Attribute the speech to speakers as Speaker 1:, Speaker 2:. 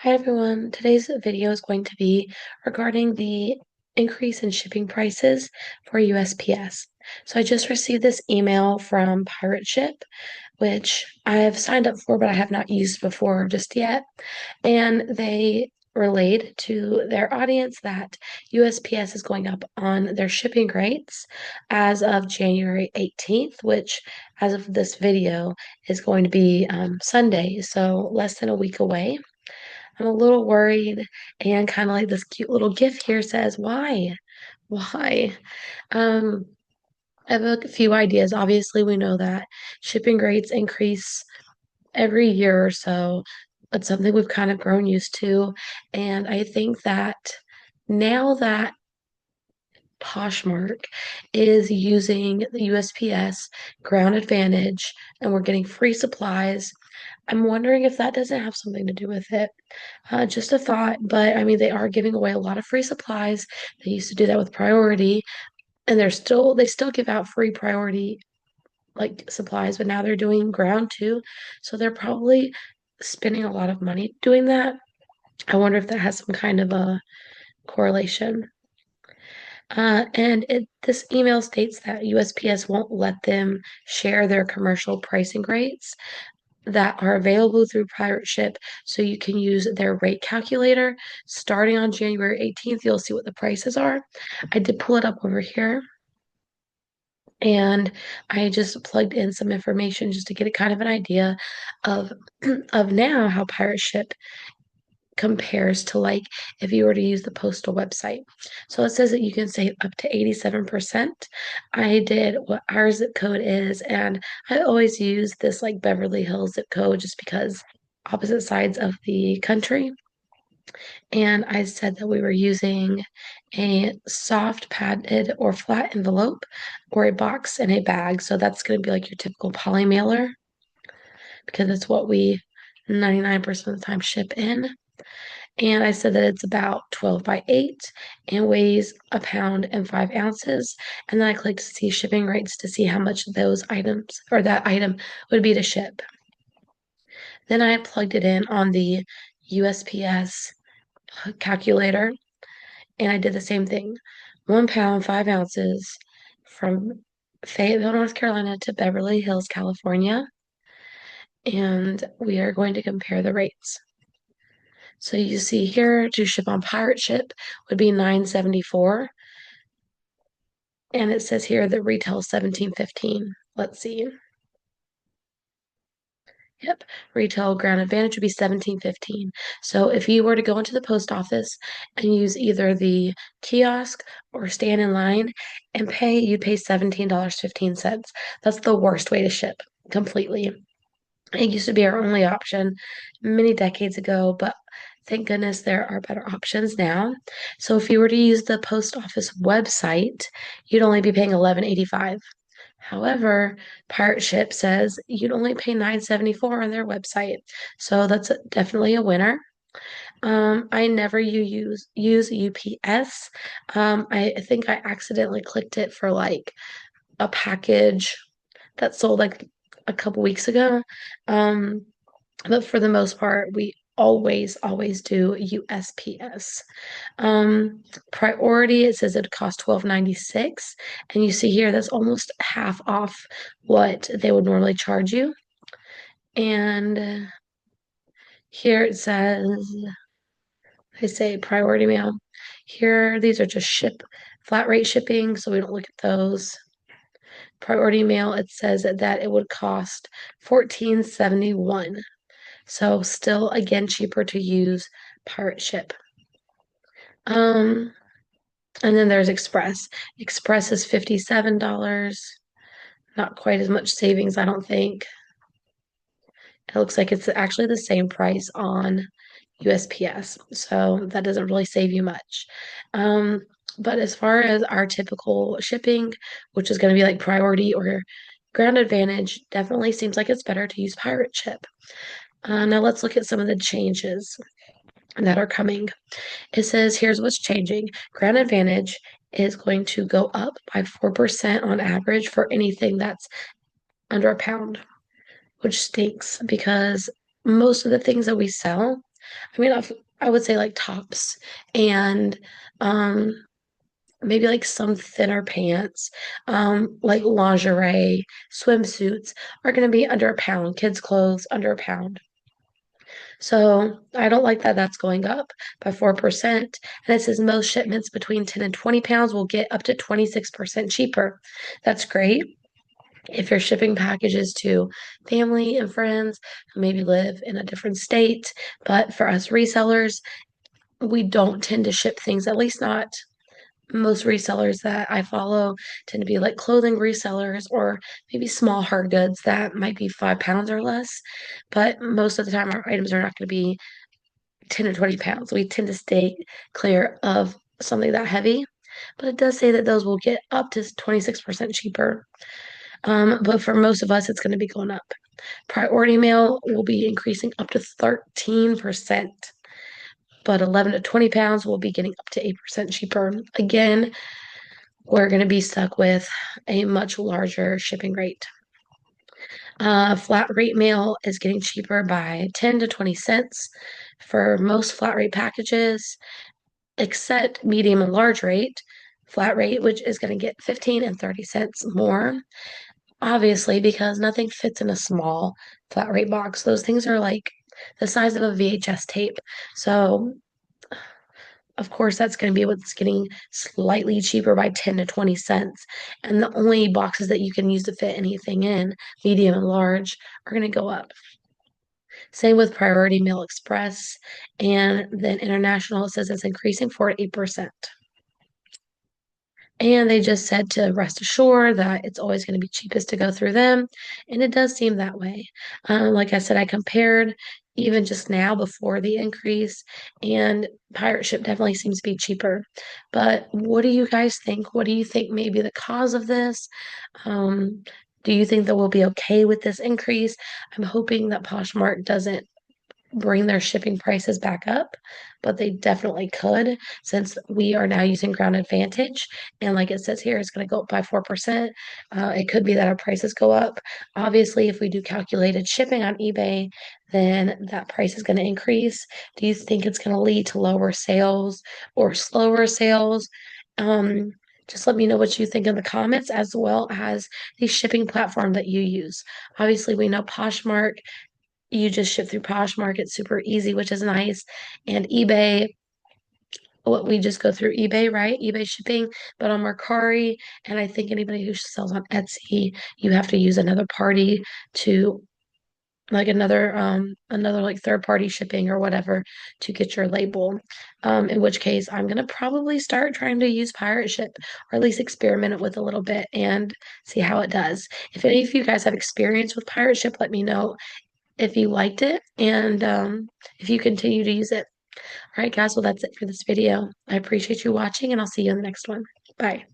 Speaker 1: Hi everyone. Today's video is going to be regarding the increase in shipping prices for USPS. So I just received this email from Pirate Ship, which I have signed up for, but I have not used before just yet. And they relayed to their audience that USPS is going up on their shipping rates as of January 18th, which, as of this video, is going to be Sunday, so less than a week away. I'm a little worried, and kind of like this cute little gift here says, why? Why? Um, I have a few ideas. Obviously, we know that shipping rates increase every year or so. It's something we've kind of grown used to. And I think that now that Poshmark is using the USPS Ground Advantage and we're getting free supplies, I'm wondering if that doesn't have something to do with it. Just a thought, but I mean, they are giving away a lot of free supplies. They used to do that with priority, and they still give out free priority like supplies, but now they're doing ground too. So they're probably spending a lot of money doing that. I wonder if that has some kind of a correlation. This email states that USPS won't let them share their commercial pricing rates that are available through Pirate Ship, so you can use their rate calculator. Starting on January 18th, you'll see what the prices are. I did pull it up over here, and I just plugged in some information just to get a kind of an idea of of now how Pirate Ship compares to like if you were to use the postal website. So it says that you can save up to 87%. I did what our zip code is, and I always use this like Beverly Hills zip code just because opposite sides of the country. And I said that we were using a soft padded or flat envelope or a box and a bag. So that's going to be like your typical poly mailer because it's what we 99% of the time ship in. And I said that it's about 12 by 8 and weighs a pound and 5 ounces. And then I clicked see shipping rates to see how much those items or that item would be to ship. Then I plugged it in on the USPS calculator, and I did the same thing. 1 pound, 5 ounces from Fayetteville, North Carolina to Beverly Hills, California. And we are going to compare the rates. So you see here to ship on Pirate Ship would be $9.74. And it says here that retail is $17.15. Let's see. Yep, retail Ground Advantage would be $17.15. So if you were to go into the post office and use either the kiosk or stand in line and pay, you'd pay $17.15. That's the worst way to ship completely. It used to be our only option many decades ago, but thank goodness there are better options now. So if you were to use the post office website, you'd only be paying $11.85. However, Pirate Ship says you'd only pay $9.74 on their website. So that's definitely a winner. I never use UPS. I think I accidentally clicked it for like a package that sold like a couple weeks ago. Um, but for the most part, we always do USPS. Priority, it says it costs $12.96, and you see here that's almost half off what they would normally charge you. And here it says, I say priority mail. Here, these are just flat rate shipping, so we don't look at those. Priority mail, it says that it would cost $14.71. So still again cheaper to use Pirate Ship. Um, and then there's Express. Express is $57. Not quite as much savings, I don't think. It looks like it's actually the same price on USPS, so that doesn't really save you much. Um, but as far as our typical shipping, which is going to be like priority or ground advantage, definitely seems like it's better to use Pirate Ship. Now let's look at some of the changes that are coming. It says here's what's changing. Ground Advantage is going to go up by 4% on average for anything that's under a pound, which stinks because most of the things that we sell I mean, I would say like tops and um maybe like some thinner pants, like lingerie, swimsuits are going to be under a pound. Kids' clothes under a pound. So I don't like that that's going up by 4%. And it says most shipments between 10 and 20 pounds will get up to 26% cheaper. That's great if you're shipping packages to family and friends who maybe live in a different state. But for us resellers, we don't tend to ship things, at least not most resellers that I follow tend to be like clothing resellers or maybe small hard goods that might be 5 pounds or less. But most of the time, our items are not going to be 10 or 20 pounds. We tend to stay clear of something that heavy. But it does say that those will get up to 26% cheaper. But for most of us, it's going to be going up. Priority mail will be increasing up to 13%, but 11 to 20 pounds will be getting up to 8% cheaper. Again, we're going to be stuck with a much larger shipping rate. Flat rate mail is getting cheaper by 10 to 20 cents for most flat rate packages, except medium and large rate. Flat rate, which is going to get 15 and 30 cents more, obviously, because nothing fits in a small flat rate box. Those things are like the size of a VHS tape. So of course, that's going to be what's getting slightly cheaper by 10 to 20 cents. And the only boxes that you can use to fit anything in, medium and large, are going to go up. Same with Priority Mail Express. And then International says it's increasing 4 to 8%. And they just said to rest assured that it's always going to be cheapest to go through them. And it does seem that way. Like I said, I compared even just now before the increase, and pirate ship definitely seems to be cheaper. But what do you guys think? What do you think may be the cause of this? Um, do you think that we'll be okay with this increase? I'm hoping that Poshmark doesn't bring their shipping prices back up, but they definitely could since we are now using Ground Advantage. And like it says here, it's going to go up by 4%. It could be that our prices go up. Obviously, if we do calculated shipping on eBay, then that price is going to increase. Do you think it's going to lead to lower sales or slower sales? Um, just let me know what you think in the comments, as well as the shipping platform that you use. Obviously, we know Poshmark, you just ship through Poshmark. It's super easy, which is nice. And eBay, what we just go through eBay, right? eBay shipping, but on Mercari, and I think anybody who sells on Etsy, you have to use another party to like another like third party shipping or whatever to get your label. In which case I'm gonna probably start trying to use pirate ship or at least experiment it with a little bit and see how it does. If any of you guys have experience with pirate ship, let me know if you liked it and if you continue to use it. All right, guys, well, that's it for this video. I appreciate you watching, and I'll see you in the next one. Bye.